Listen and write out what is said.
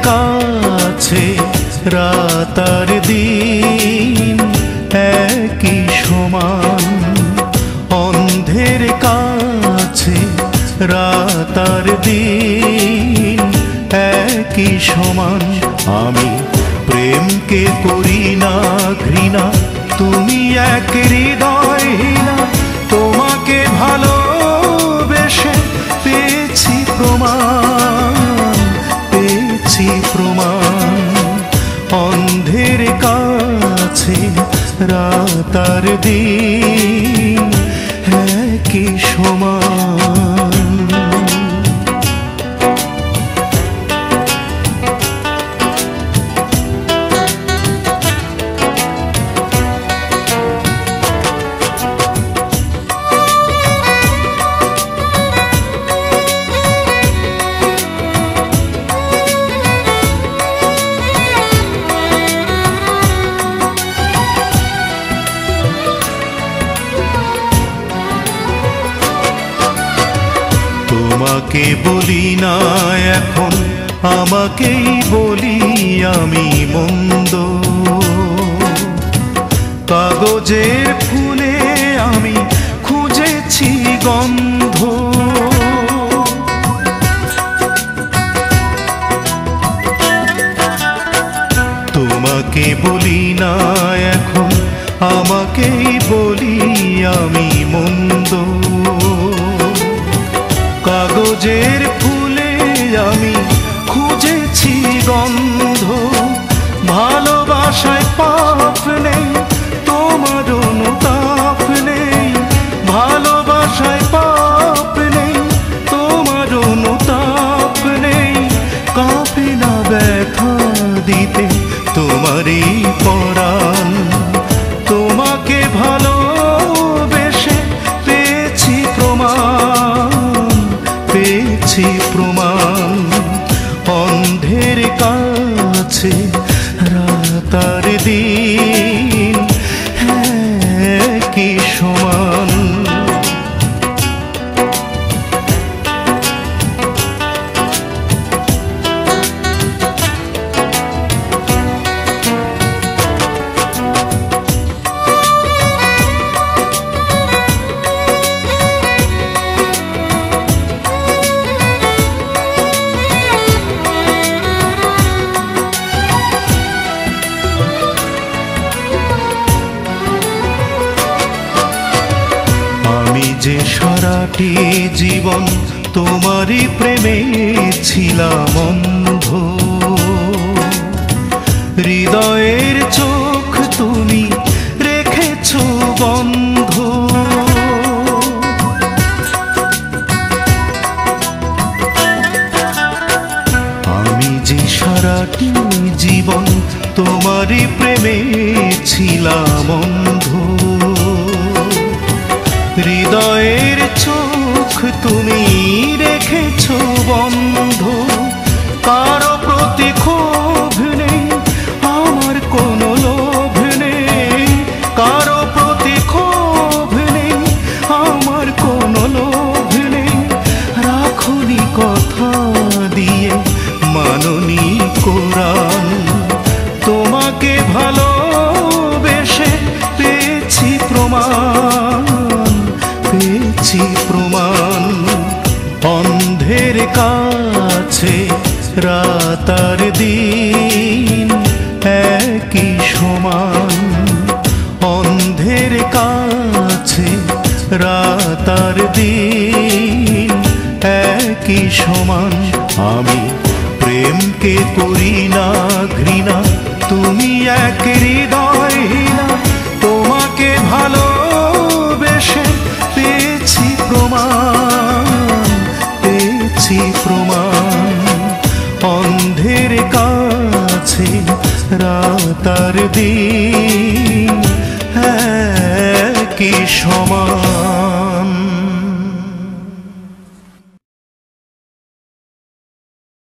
কাছে রাত আর দিন একই সমান, অন্ধের কাছে রাত আর দিন একই সমান। আমি প্রেমকে করি না ঘৃণা, তুমি এক হৃদয়হীনা, তোমাকে ভালোবেসে পেয়েছি প্রমাণ, পেয়েছি প্রমাণ। অন্ধের কাছে রাত আর দিন একই সমান। তোমাকে বলি না এখন, আমাকেই বলি আমি মন্দ। কাগজের ফুলে আমি খুঁজেছি গন্ধ, তোমাকে বলি না এখন, আমাকেই বলি আমি মন্দ। কাগজের ফুলে আমি খুঁজেছি গন্ধ, ভালোবাসায় পাপ নেই, তোমার অনুতাপ নেই। ভালোবাসায় পাপ নেই, তোমার অনুতাপ নেই। কাঁপে না ব্যথা দিতে তোমারই পরাণ, তোমাকে ভালোবেসে পেয়েছি প্রমাণ, পেয়েছি প্রমাণ। অন্ধের কাছে রাত আর দিন একই সমান। যে সারাটি জীবন তোমারই প্রেমে ছিলাম অন্ধ, হৃদয়ের চোখ তুমি রেখেছো বন্ধ। আমি যে সারাটি জীবন তোমারই প্রেমে ছিলাম অন্ধ, হৃদয়ের চোখ তুমি রেখেছো বন্ধ। কারো প্রতি ক্ষোভ নেই, আমার কোনো লোভ নেই। কারো প্রতি ক্ষোভ নেই, আমার কোনো লোভ নেই। রাখনি কথা দিয়ে মাননি কোরআন, তোমাকে ভালোবেসে পেয়েছি প্রমাণ, পেয়েছি প্রমাণ। অন্ধের কাছে রাত আর দিন একই সমান, অন্ধের কাছে রাত আর দিন একই সমান। আমি প্রেমকে করি না ঘৃণা, তুমি এক হৃদয়হীনা, তোমাকে ভালোবেসে পেয়েছি প্রমাণ, পেয়েছি প্রমাণ। অন্ধের কাছে রাত আর দিন একই সমান।